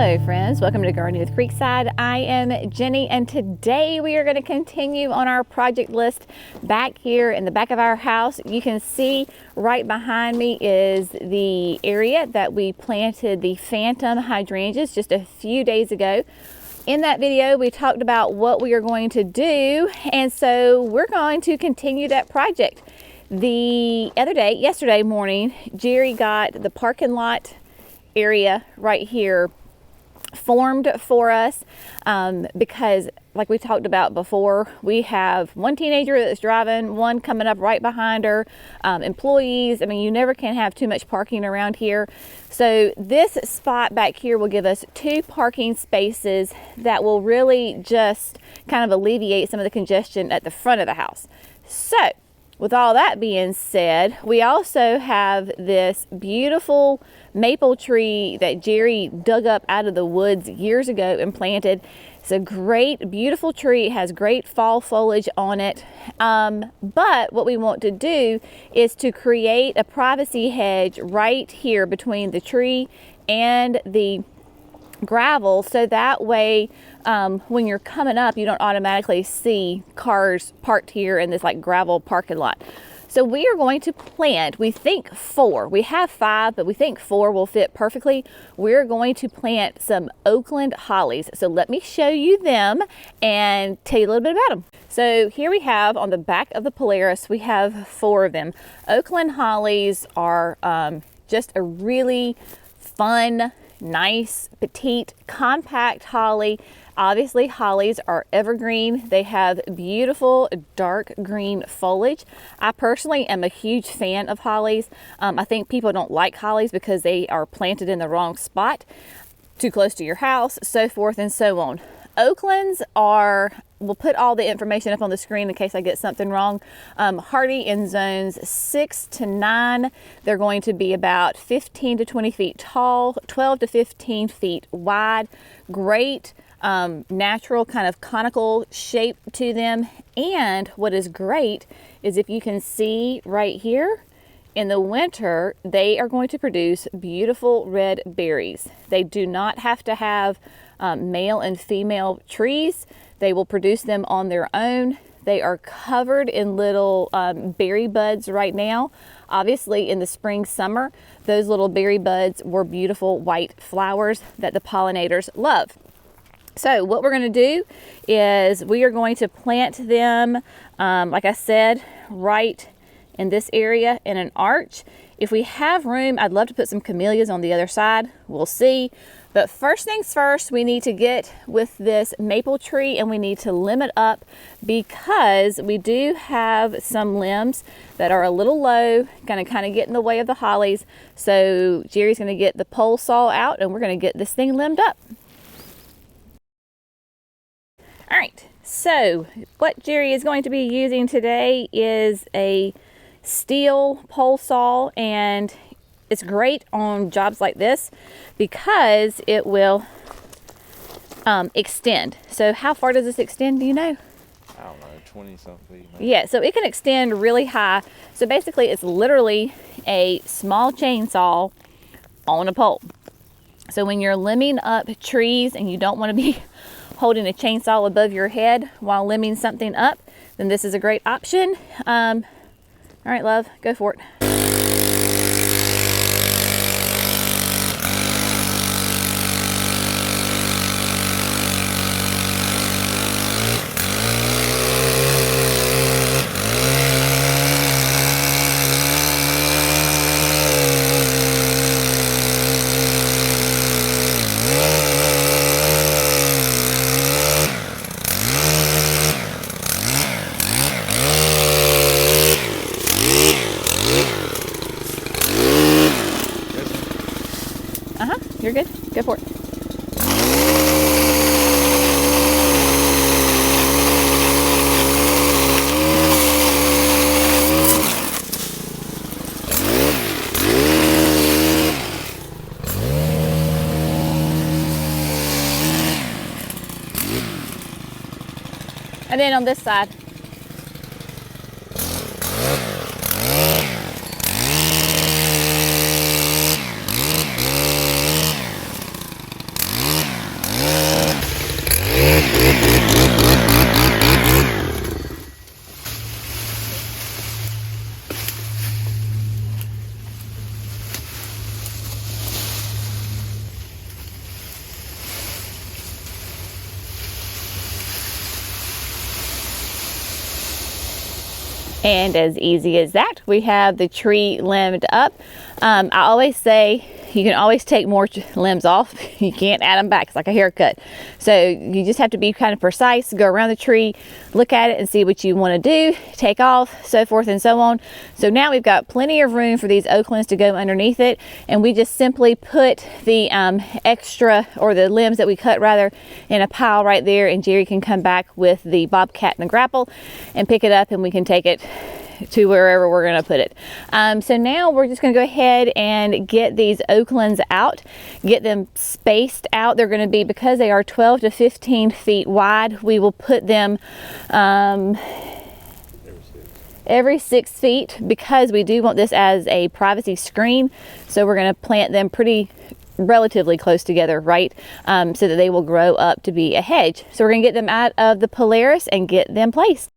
Hello friends, welcome to Gardening with Creekside. I am Jenny and today we are going to continue on our project list back here in the back of our house. You can see right behind me is the area that we planted the phantom hydrangeas just a few days ago. In that video we talked about what we are going to do, and so we're going to continue that project. The other day, yesterday morning, Jerry got the parking lot area right here formed for us because like we talked about before, we have one teenager that's driving, one coming up right behind her, employees. I mean, you never can have too much parking around here. So this spot back here will give us 2 parking spaces that will really just kind of alleviate some of the congestion at the front of the house. So with all that being said, we also have this beautiful maple tree that Jerry dug up out of the woods years ago and planted. It's a great, beautiful tree. It has great fall foliage on it. But what we want to do is to create a privacy hedge right here between the tree and the gravel, so that way when you're coming up you don't automatically see cars parked here in this like gravel parking lot. So we are going to plant, we think 4. We have 5, but we think 4 will fit perfectly. We're going to plant some Oakland hollies. So let me show you them and tell you a little bit about them. So here we have on the back of the Polaris, we have 4 of them. Oakland hollies are just a really fun, nice, petite, compact holly. Obviously, hollies are evergreen. They have beautiful dark green foliage. I personally am a huge fan of hollies. I think people don't like hollies because they are planted in the wrong spot, too close to your house, so forth and so on. Oaklands are, we'll put all the information up on the screen in case I get something wrong, hardy in zones 6 to 9. They're going to be about 15 to 20 feet tall, 12 to 15 feet wide. Great natural kind of conical shape to them. And what is great is if you can see right here, in the winter, they are going to produce beautiful red berries. They do not have to have male and female trees. They will produce them on their own. They are covered in little berry buds right now. Obviously in the spring, summer, those little berry buds were beautiful white flowers that the pollinators love. So what we're going to do is we are going to plant them, like I said, right in this area in an arch. If we have room, I'd love to put some camellias on the other side. We'll see. But first things first, we need to get with this maple tree and we need to limb it up because we do have some limbs that are a little low, going to kind of get in the way of the hollies. So Jerry's going to get the pole saw out and we're going to get this thing limbed up. All right, so what Jerry is going to be using today is a steel pole saw, and it's great on jobs like this because it will extend. So how far does this extend, do you know? I don't know, 20 something feet. Maybe. Yeah, so it can extend really high. So basically it's literally a small chainsaw on a pole. So when you're limbing up trees and you don't want to be holding a chainsaw above your head while limbing something up, then this is a great option. All right, love, go for it. You're good. Go for it. And then on this side. And as easy as that, we have the tree limbed up. I always say you can always take more limbs off. You can't add them back. It's like a haircut. So you just have to be kind of precise, go around the tree, look at it and see what you want to do, take off, so forth and so on. So now we've got plenty of room for these Oaklands to go underneath it. And we just simply put the extra, or the limbs that we cut rather, in a pile right there. And Jerry can come back with the bobcat and the grapple and pick it up, and we can take it to wherever we're going to put it. So now we're just going to go ahead and get these Oaklands out, get them spaced out. They're going to be, because they are 12 to 15 feet wide, we will put them every 6 feet, because we do want this as a privacy screen. So we're going to plant them relatively close together, right? So that they will grow up to be a hedge. So we're going to get them out of the Polaris and get them placed.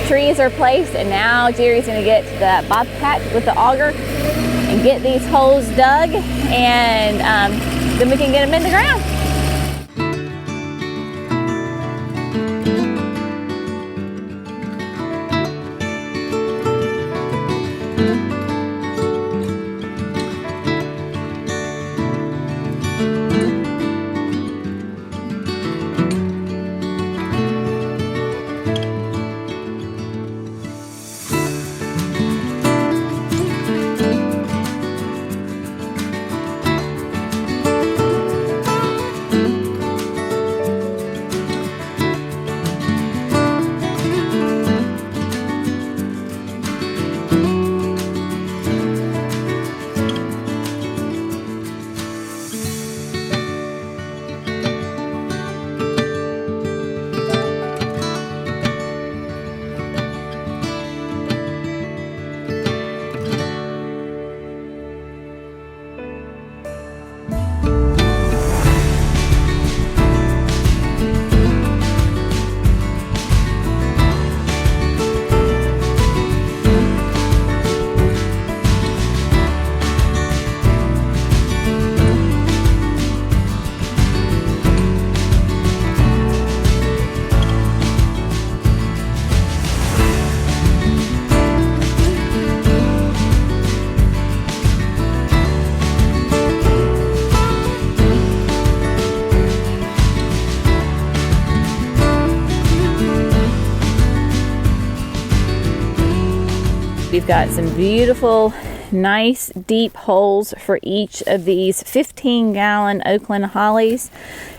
Trees are placed, and now Jerry's going to get the bobcat with the auger and get these holes dug, and then we can get them in the ground. We've got some beautiful, nice, deep holes for each of these 15-gallon Oakland hollies.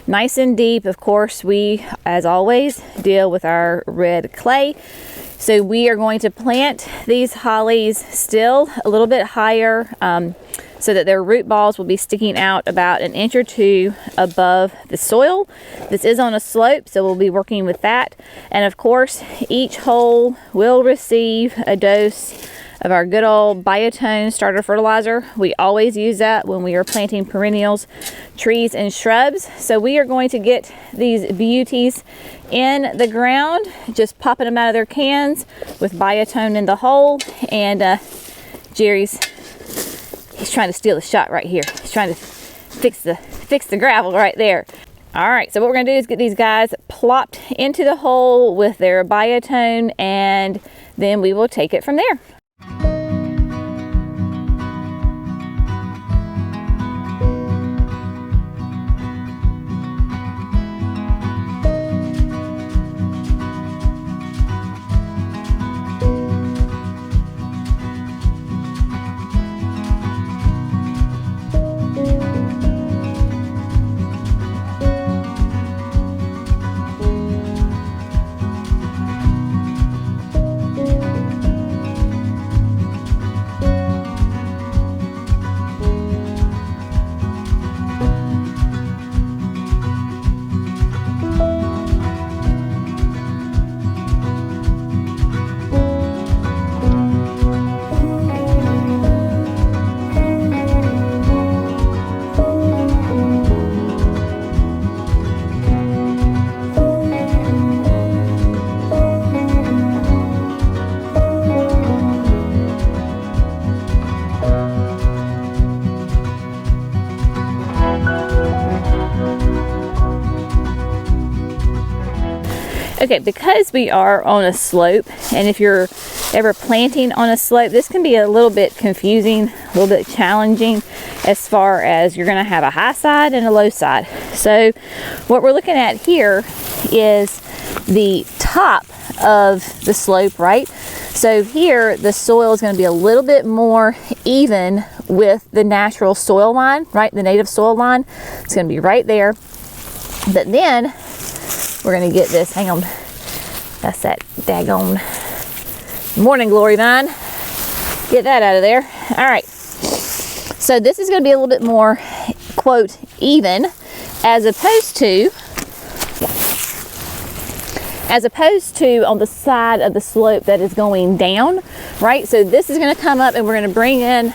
Nice and deep. Of course, we, as always, deal with our red clay. So we are going to plant these hollies still a little bit higher, so that their root balls will be sticking out about 1 or 2 inches above the soil. This is on a slope, so we'll be working with that. And of course, each hole will receive a dose of our good old Biotone starter fertilizer. We always use that when we are planting perennials, trees, and shrubs. So we are going to get these beauties in the ground, just popping them out of their cans with Biotone in the hole. And Jerry's trying to steal the shot right here. He's trying to fix the gravel right there. All right, so what we're gonna do is get these guys plopped into the hole with their Biotone, and then we will take it from there. Okay, because we are on a slope, and if you're ever planting on a slope, this can be a little bit confusing, a little bit challenging as far as you're going to have a high side and a low side. So what we're looking at here is the top of the slope, right? So here the soil is going to be a little bit more even with the natural soil line, right? The native soil line. It's going to be right there. But then we're going to get this, hang on, that's that daggone morning glory vine. Get that out of there. All right. So this is going to be a little bit more, quote, even, as opposed to on the side of the slope that is going down, right? So this is going to come up and we're going to bring in,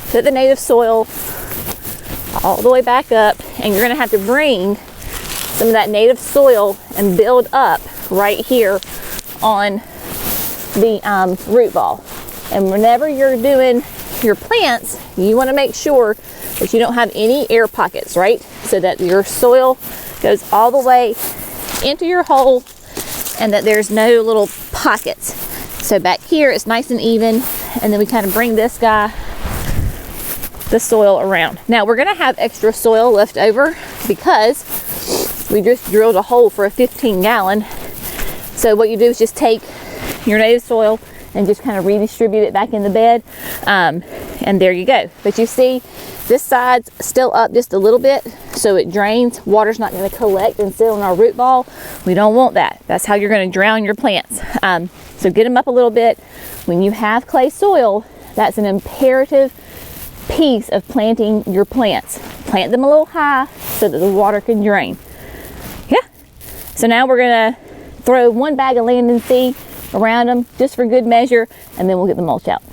put the native soil all the way back up, and you're going to have to bring some of that native soil and build up right here on the root ball. And whenever you're doing your plants, you want to make sure that you don't have any air pockets, right? So that your soil goes all the way into your hole and that there's no little pockets. So back here it's nice and even, and then we kind of bring this guy, the soil around. Now we're going to have extra soil left over because we just drilled a hole for a 15-gallon. So what you do is just take your native soil and just kind of redistribute it back in the bed, and there you go. But you see this side's still up just a little bit, so it drains. Water's not going to collect and sit on our root ball. We don't want that. That's how you're going to drown your plants. So get them up a little bit. When you have clay soil, that's an imperative piece of planting your plants. Plant them a little high so that the water can drain. Yeah. So now we're going to throw one bag of land and seed around them just for good measure, and then we'll get the mulch out.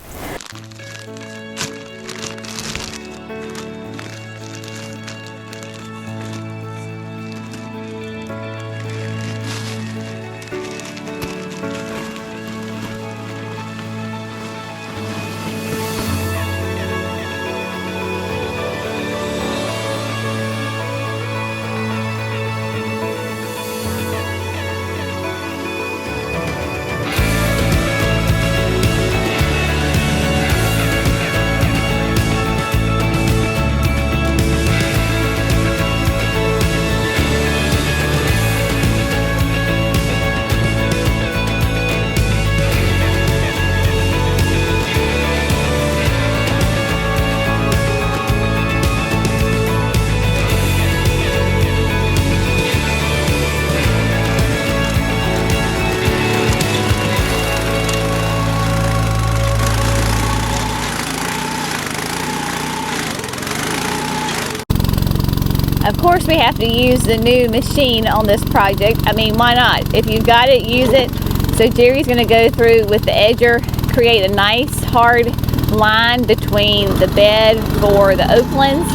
Of course we have to use the new machine on this project. I mean, why not? If you've got it, use it. So Jerry's going to go through with the edger, create a nice hard line between the bed for the Oaklands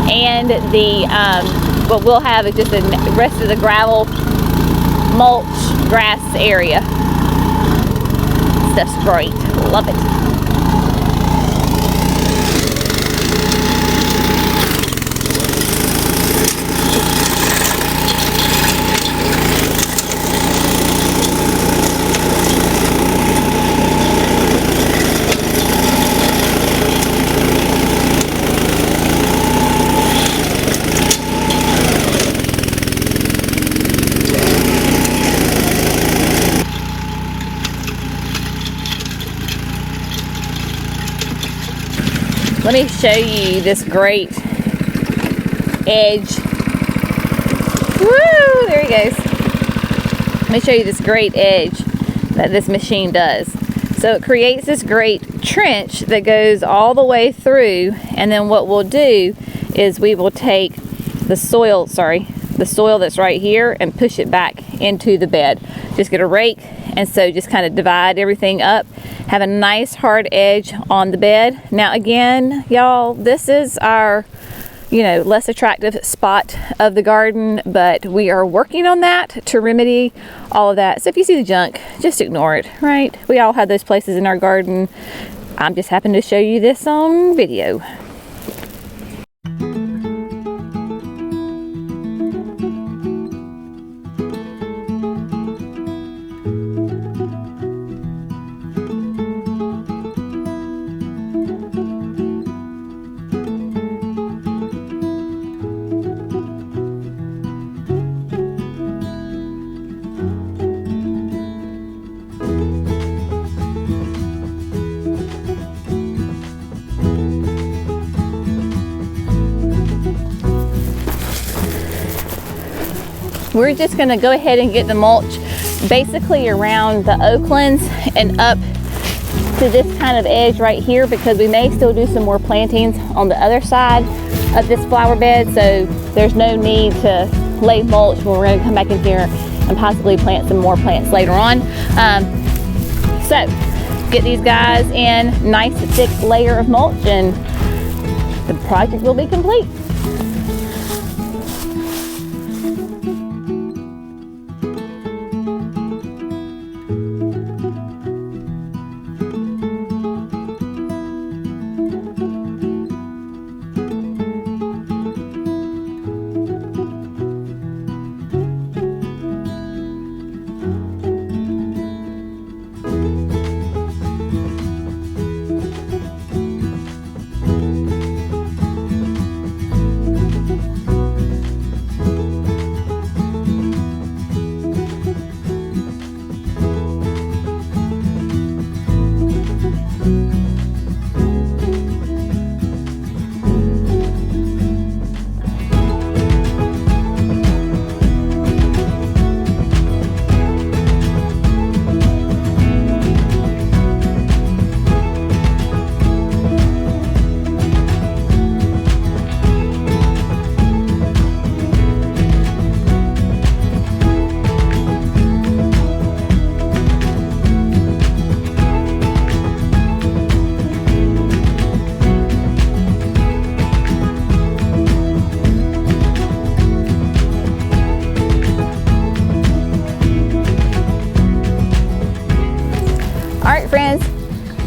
and the, what we'll have is just the rest of the gravel mulch grass area. Stuff's great. Love it. Let me show you this great edge. Woo! There he goes. Let me show you this great edge that this machine does. So it creates this great trench that goes all the way through, and then what we'll do is we will take the soil, the soil that's right here, and push it back into the bed. Just get a rake, and so just kind of divide everything up. Have a nice hard edge on the bed. Now again, y'all, this is our, less attractive spot of the garden, but we are working on that to remedy all of that. So if you see the junk, just ignore it, right? We all have those places in our garden. I'm just happy to show you this on video. we're just gonna go ahead and get the mulch basically around the Oaklands and up to this kind of edge right here, because we may still do some more plantings on the other side of this flower bed, so there's no need to lay mulch when we're going to come back in here and possibly plant some more plants later on. So get these guys in nice thick layer of mulch and the project will be complete.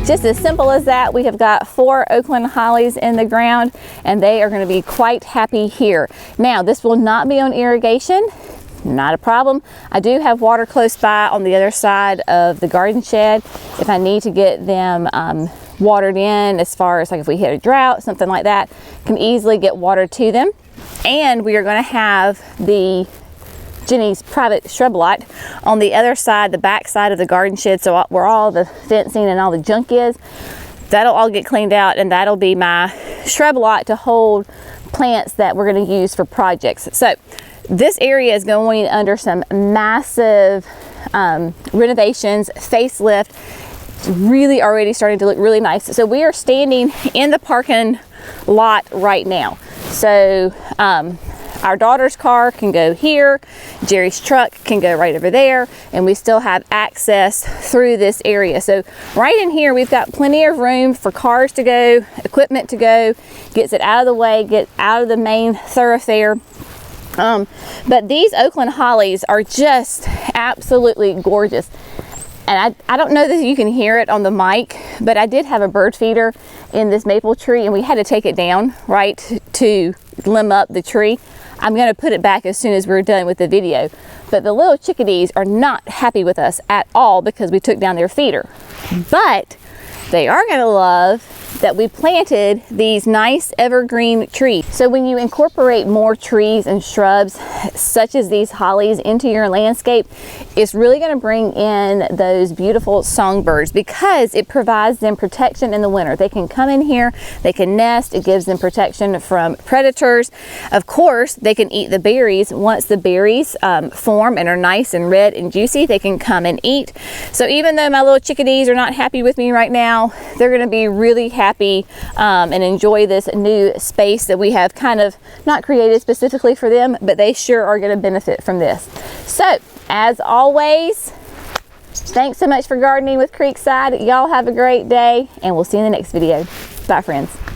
Just as simple as that, we have got 4 Oakland hollies in the ground and they are going to be quite happy here. Now, this will not be on irrigation, not a problem. I do have water close by on the other side of the garden shed if I need to get them watered in, as far as like if we hit a drought, something like that, can easily get water to them. And we are going to have the Jenny's private shrub lot on the other side, the back side of the garden shed, so where all the fencing and all the junk is, that'll all get cleaned out and that'll be my shrub lot to hold plants that we're going to use for projects. So this area is going under some massive renovations, facelift. It's really already starting to look really nice. So we are standing in the parking lot right now. So our daughter's car can go here, Jerry's truck can go right over there, and we still have access through this area. So right in here, we've got plenty of room for cars to go, equipment to go, gets it out of the way, get out of the main thoroughfare. But these Oakland hollies are just absolutely gorgeous. And I don't know that you can hear it on the mic, but I did have a bird feeder in this maple tree and we had to take it down, right, to limb up the tree. I'm going to put it back as soon as we're done with the video. But the little chickadees are not happy with us at all because we took down their feeder. But they are going to love that we planted these nice evergreen trees. So when you incorporate more trees and shrubs such as these hollies into your landscape, it's really going to bring in those beautiful songbirds because it provides them protection in the winter. They can come in here, they can nest, it gives them protection from predators. Of course, they can eat the berries. Once the berries form and are nice and red and juicy, they can come and eat. So even though my little chickadees are not happy with me right now, they're going to be really happy and enjoy this new space that we have kind of not created specifically for them, but they sure are going to benefit from this. So as always, thanks so much for gardening with Creekside. Y'all have a great day and we'll see you in the next video. Bye friends.